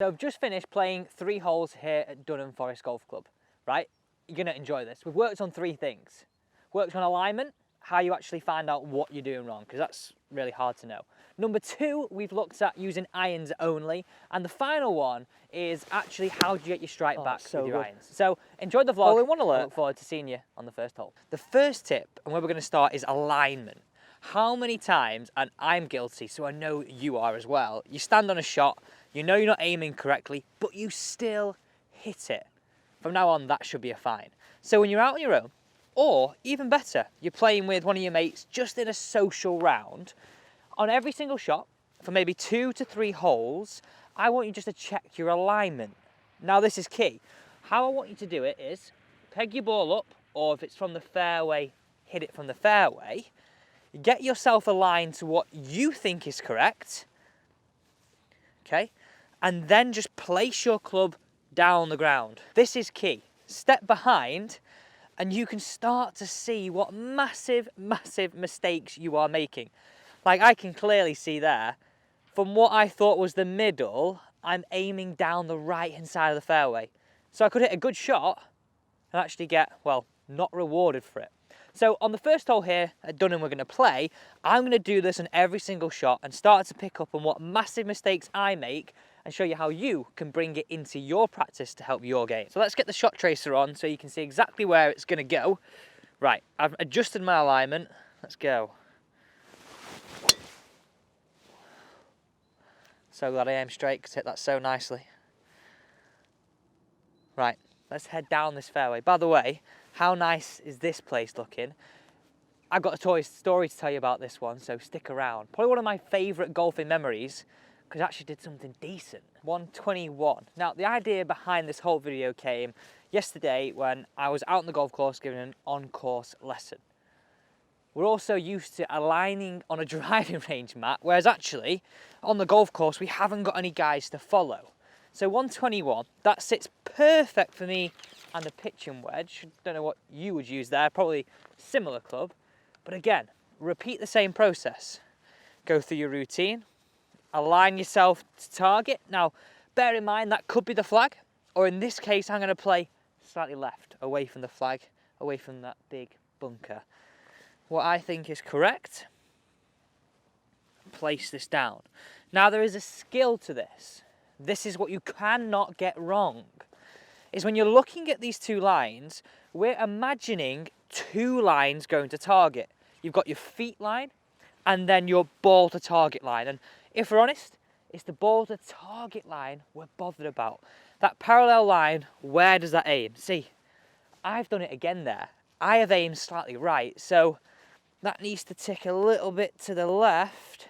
So I've just finished playing 3 holes here at Dunham Forest Golf Club, right? You're gonna enjoy this. We've worked on 3 things. Worked on alignment, how you actually find out what you're doing wrong, because that's really hard to know. Number 2, we've looked at using irons only. And the final one is actually how do you get your strike back with your irons. So enjoy the vlog. Hole-in-one alert. I look forward to seeing you on the first hole. The first tip, and where we're gonna start, is alignment. How many times, and I'm guilty, so I know you are as well, you stand on a shot, you know you're not aiming correctly, but you still hit it. From now on, that should be a fine. So when you're out on your own, or even better, you're playing with one of your mates just in a social round, on every single shot, for maybe 2 to 3 holes, I want you just to check your alignment. Now this is key. How I want you to do it is, peg your ball up, or if it's from the fairway, hit it from the fairway. Get yourself aligned to what you think is correct, okay? And then just place your club down the ground. This is key. Step behind and you can start to see what massive, massive mistakes you are making. Like I can clearly see there, from what I thought was the middle, I'm aiming down the right-hand side of the fairway. So I could hit a good shot and actually get, well, not rewarded for it. So on the first hole here at Dunham we're going to play, I'm going to do this on every single shot and start to pick up on what massive mistakes I make and show you how you can bring it into your practice to help your game. So let's get the shot tracer on so you can see exactly where it's going to go. Right, I've adjusted my alignment. Let's go. So glad I aim straight because I hit that so nicely. Right, let's head down this fairway. By the way, how nice is this place looking? I've got a story to tell you about this one, so stick around. Probably one of my favourite golfing memories, because I actually did something decent. 121. Now, the idea behind this whole video came yesterday when I was out on the golf course giving an on-course lesson. We're also used to aligning on a driving range, Matt, whereas actually, on the golf course, we haven't got any guys to follow. So 121, that sits perfect for me and the pitching wedge. Don't know what you would use there, probably similar club. But again, repeat the same process. Go through your routine, align yourself to target. Now, bear in mind that could be the flag, or in this case, I'm gonna play slightly left, away from the flag, away from that big bunker. What I think is correct, place this down. Now, there is a skill to this. This is what you cannot get wrong, is when you're looking at these 2 lines, we're imagining 2 lines going to target. You've got your feet line and then your ball to target line. And if we're honest, it's the ball to target line we're bothered about. That parallel line, where does that aim? See, I've done it again there. I have aimed slightly right, so that needs to tick a little bit to the left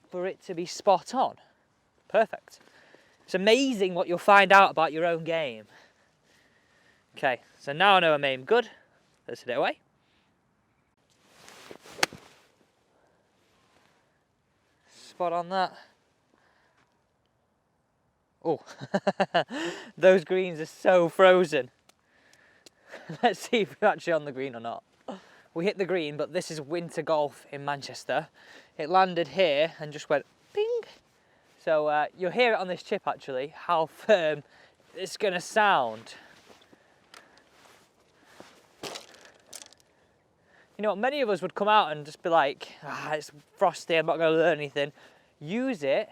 for it to be spot on. Perfect. It's amazing what you'll find out about your own game. Okay, so now I know I'm aimed good. Let's hit it away. Spot on that. Oh, those greens are so frozen. Let's see if we're actually on the green or not. We hit the green, but this is winter golf in Manchester. It landed here and just went ping. So you'll hear it on this chip actually, how firm it's gonna sound. You know what, many of us would come out and just be like, it's frosty, I'm not gonna learn anything. Use it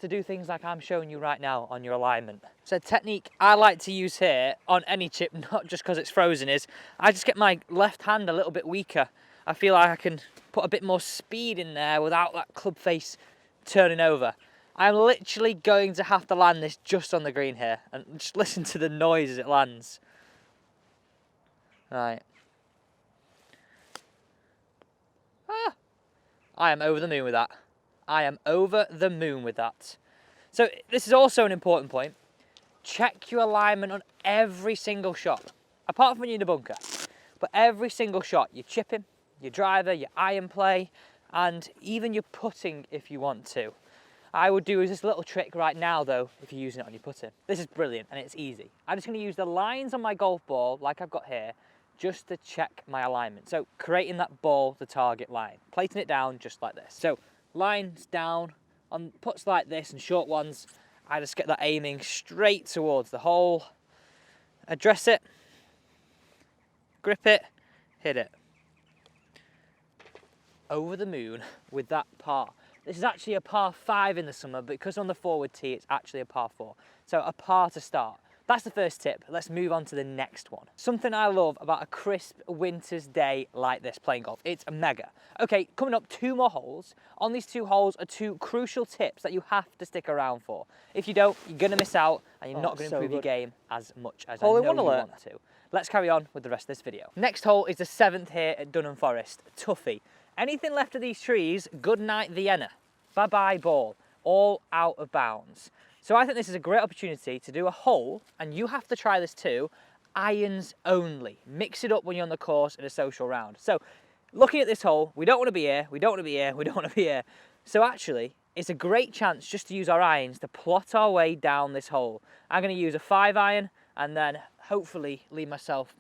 to do things like I'm showing you right now on your alignment. So technique I like to use here on any chip, not just because it's frozen, is I just get my left hand a little bit weaker. I feel like I can put a bit more speed in there without that club face turning over. I'm literally going to have to land this just on the green here, and just listen to the noise as it lands. Right. I am over the moon with that. I am over the moon with that. So this is also an important point. Check your alignment on every single shot, apart from when you're in the bunker. But every single shot, your chipping, your driver, your iron play, and even your putting if you want to. I would do this little trick right now though, if you're using it on your putting. This is brilliant and it's easy. I'm just gonna use the lines on my golf ball, like I've got here, just to check my alignment. So creating that ball to target line, placing it down just like this. So lines down on puts like this and short ones, I just get that aiming straight towards the hole, address it, grip it, hit it. Over the moon with that par. This is actually a par 5 in the summer, but because on the forward tee, it's actually a par 4. So a par to start. That's the first tip. Let's move on to the next one. Something I love about a crisp winter's day like this playing golf, it's mega. Okay, coming up 2 more holes. On these 2 holes are 2 crucial tips that you have to stick around for. If you don't, you're gonna miss out and you're not gonna improve your game as much as I know you want to. Let's carry on with the rest of this video. Next hole is the 7th here at Dunham Forest, Tuffy. Anything left of these trees, good night Vienna. Bye-bye ball, all out of bounds. So I think this is a great opportunity to do a hole, and you have to try this too, irons only. Mix it up when you're on the course in a social round. So looking at this hole, we don't want to be here, we don't want to be here, we don't want to be here. So actually, it's a great chance just to use our irons to plot our way down this hole. I'm going to use a 5 iron and then hopefully leave myself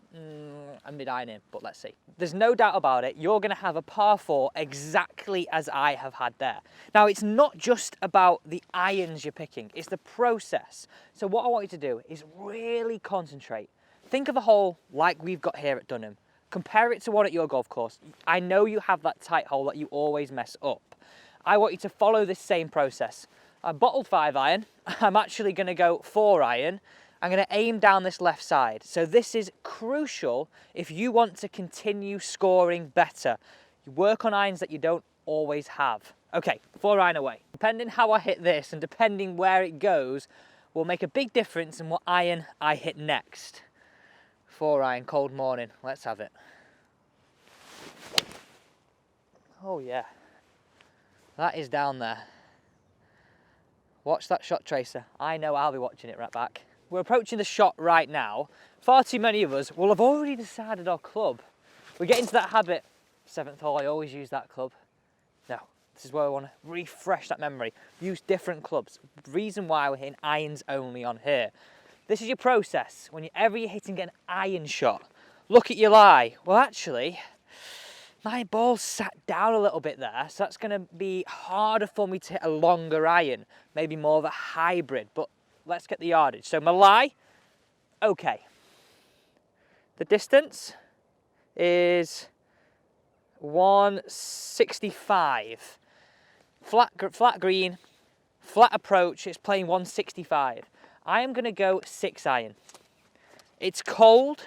a mid-iron in, but let's see. There's no doubt about it, you're going to have a par 4 exactly as I have had there. Now, it's not just about the irons you're picking, it's the process. So what I want you to do is really concentrate. Think of a hole like we've got here at Dunham. Compare it to one at your golf course. I know you have that tight hole that you always mess up. I want you to follow this same process. I bottled 5 iron, I'm actually going to go 4 iron. I'm going to aim down this left side. So this is crucial if you want to continue scoring better. You work on irons that you don't always have. Okay, 4 iron away. Depending how I hit this and depending where it goes will make a big difference in what iron I hit next. 4 iron, cold morning. Let's have it. Oh yeah. That is down there. Watch that shot tracer. I know I'll be watching it right back. We're approaching the shot right now. Far too many of us will have already decided our club. We get into that habit. 7th hole, I always use that club. No, this is where I want to refresh that memory. Use different clubs. Reason why we're hitting irons only on here. This is your process. Whenever you're hitting an iron shot, look at your lie. Well, actually, my ball sat down a little bit there, so that's going to be harder for me to hit a longer iron. Maybe more of a hybrid, but let's get the yardage. So my lie, okay. The distance is 165. Flat green, flat approach, it's playing 165. I am gonna go 6 iron. It's cold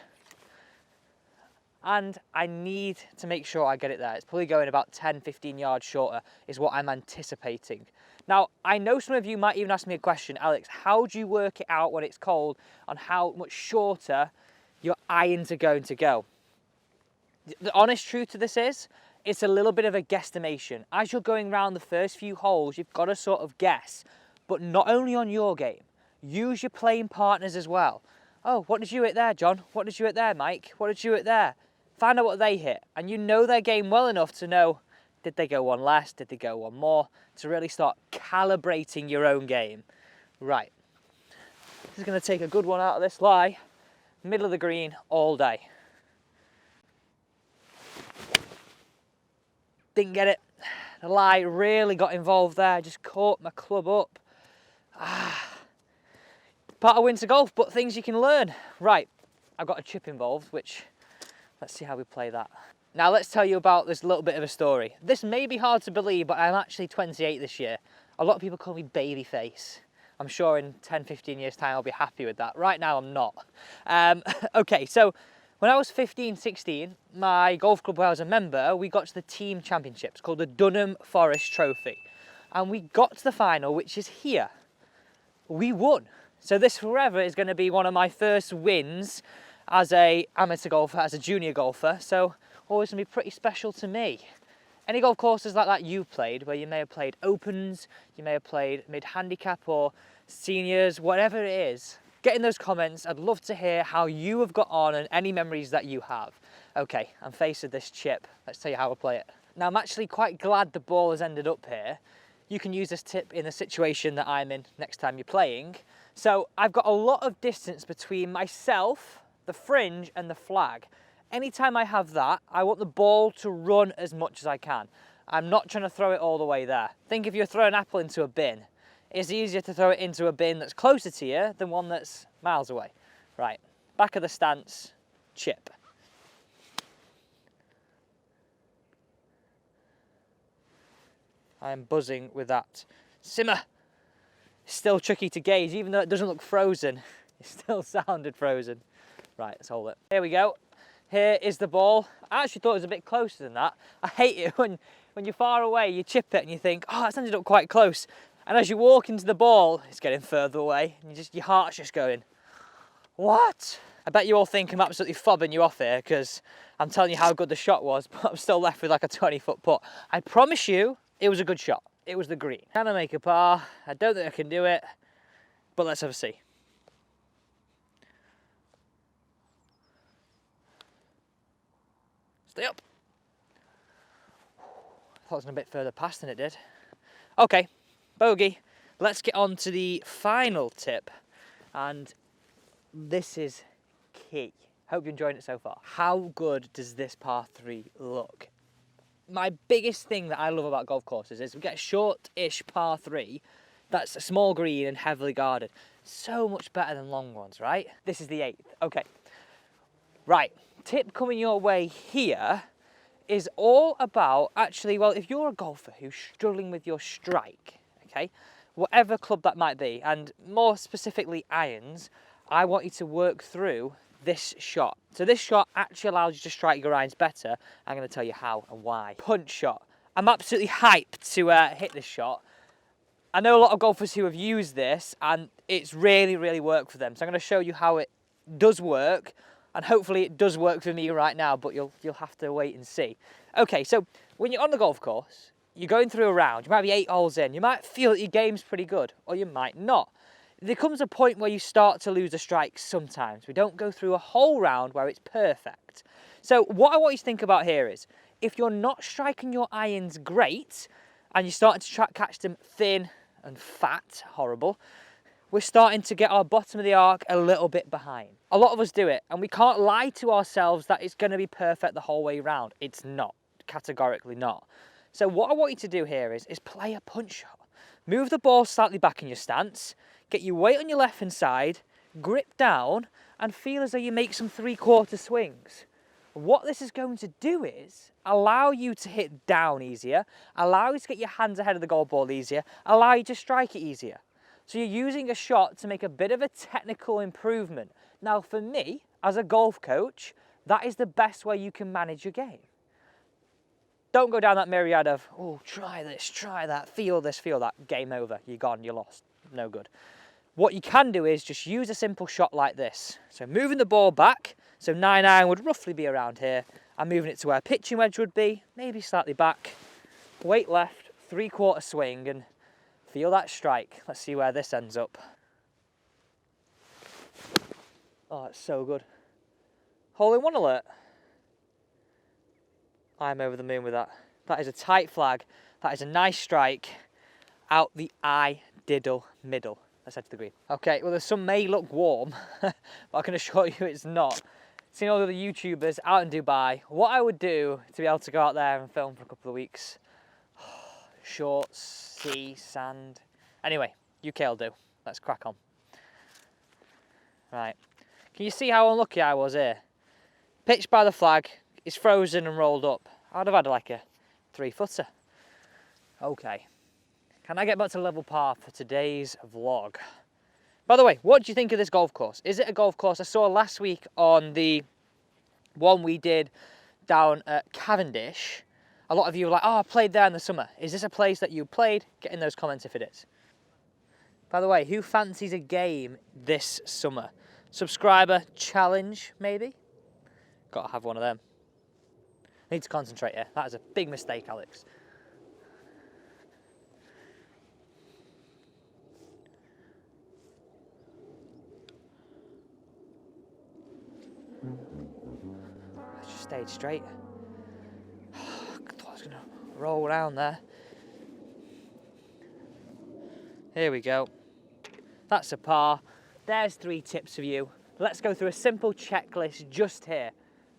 and I need to make sure I get it there. It's probably going about 10, 15 yards shorter is what I'm anticipating. Now, I know some of you might even ask me a question, Alex, how do you work it out when it's cold on how much shorter your irons are going to go? The honest truth to this is, it's a little bit of a guesstimation. As you're going around the first few holes, you've got to sort of guess, but not only on your game, use your playing partners as well. Oh, what did you hit there, John? What did you hit there, Mike? What did you hit there? Find out what they hit, and you know their game well enough to know, did they go one less? Did they go one more? To really start calibrating your own game. Right. This is going to take a good one out of this lie. Middle of the green all day. Didn't get it. The lie really got involved there. Just caught my club up. Part of winter golf, but things you can learn. Right. I've got a chip involved, which let's see how we play that. Now let's tell you about this little bit of a story. This may be hard to believe, but I'm actually 28 this year. A lot of people call me babyface. I'm sure in 10, 15 years time I'll be happy with that. Right now I'm not. Okay, so when I was 15, 16, my golf club where I was a member, we got to the team championships called the Dunham Forest Trophy. And we got to the final, which is here. We won. So this forever is going to be one of my first wins as a amateur golfer, as a junior golfer. So always going to be pretty special to me. Any golf courses like that you've played, where you may have played opens, you may have played mid-handicap or seniors, whatever it is, get in those comments. I'd love to hear how you have got on and any memories that you have. Okay, I'm faced with this chip. Let's tell you how I play it. Now, I'm actually quite glad the ball has ended up here. You can use this tip in the situation that I'm in next time you're playing. So I've got a lot of distance between myself, the fringe, and the flag. Anytime I have that, I want the ball to run as much as I can. I'm not trying to throw it all the way there. Think if you're throwing an apple into a bin. it's easier to throw it into a bin that's closer to you than one that's miles away. Right, back of the stance, chip. I'm buzzing with that simmer. It's still tricky to gauge, even though it doesn't look frozen. It still sounded frozen. Right, let's hold it. Here we go. Here is the ball. I actually thought it was a bit closer than that. I hate it when you're far away, you chip it and you think, oh, it's ended up quite close. And as you walk into the ball, it's getting further away. And your heart's just going, what? I bet you all think I'm absolutely fobbing you off here because I'm telling you how good the shot was, but I'm still left with like a 20-foot putt. I promise you, it was a good shot. It was the green. Can I make a par? I don't think I can do it, but let's have a see. Stay up. I thought it was a bit further past than it did. Okay, bogey. Let's get on to the final tip, and this is key. Hope you're enjoying it so far. How good does this par 3 look? My biggest thing that I love about golf courses is we get a short-ish par 3 that's a small green and heavily guarded. So much better than long ones, right? This is the 8th. Okay. Right, tip coming your way here is all about, actually, well, if you're a golfer who's struggling with your strike, okay, whatever club that might be, and more specifically irons, I want you to work through this shot. So this shot actually allows you to strike your irons better. I'm going to tell you how and why. Punch shot. I'm absolutely hyped to hit this shot. I know a lot of golfers who have used this and it's really, really worked for them. So I'm going to show you how it does work, and hopefully it does work for me right now, but you'll have to wait and see. Okay, so when you're on the golf course, you're going through a round, you might be 8 holes in, you might feel that your game's pretty good, or you might not. There comes a point where you start to lose a strike sometimes. We don't go through a whole round where it's perfect. So what I want you to think about here is, if you're not striking your irons great, and you're starting to catch them thin and fat, horrible, we're starting to get our bottom of the arc a little bit behind. A lot of us do it, and we can't lie to ourselves that it's going to be perfect the whole way round. It's not, categorically not. So what I want you to do here is play a punch shot. Move the ball slightly back in your stance, get your weight on your left hand side, grip down, and feel as though you make some 3/4 swings. What this is going to do is allow you to hit down easier, allow you to get your hands ahead of the golf ball easier, allow you to strike it easier. So you're using a shot to make a bit of a technical improvement. Now for me, as a golf coach, that is the best way you can manage your game. Don't go down that myriad of, oh, try this, try that, feel this, feel that. Game over, you're gone, you're lost, no good. What you can do is just use a simple shot like this. So moving the ball back, so 9-iron would roughly be around here. I'm moving it to where pitching wedge would be, maybe slightly back. Weight left, 3/4 swing, and feel that strike. Let's see where this ends up. Oh, it's so good. Hole in one alert. I'm over the moon with that. That is a tight flag. That is a nice strike out the eye diddle middle. Let's head to the green. Okay, well, the sun may look warm, but I can assure you it's not. Seeing all the other YouTubers out in Dubai, what I would do to be able to go out there and film for a couple of weeks. Shorts, sea, sand. Anyway, UK will do. Let's crack on. Right. Can you see how unlucky I was here? Pitched by the flag, it's frozen and rolled up. I'd have had like a 3-footer. Okay. Can I get back to level par for today's vlog? By the way, what do you think of this golf course? Is it a golf course I saw last week on the one we did down at Cavendish? A lot of you were like, oh, I played there in the summer. Is this a place that you played? Get in those comments if it is. By the way, who fancies a game this summer? Subscriber challenge, maybe? Gotta have one of them. Need to concentrate here. That is a big mistake, Alex. Just stayed straight. I thought I was gonna roll around there. Here we go. That's a par. There's 3 tips for you. Let's go through a simple checklist just here.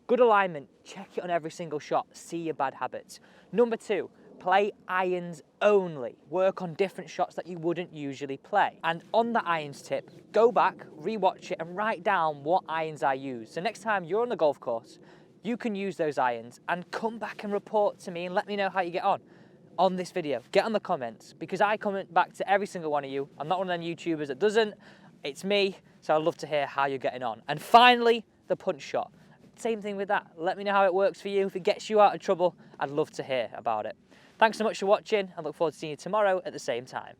Good alignment, check it on every single shot, see your bad habits. Number 2, play irons only. Work on different shots that you wouldn't usually play. And on the irons tip, go back, rewatch it and write down what irons I use. So next time you're on the golf course, you can use those irons and come back and report to me and let me know how you get on this video. Get on the comments, because I comment back to every single one of you. I'm not one of them YouTubers that doesn't. It's me, so I'd love to hear how you're getting on. And finally, the punch shot. Same thing with that. Let me know how it works for you. If it gets you out of trouble, I'd love to hear about it. Thanks so much for watching. I look forward to seeing you tomorrow at the same time.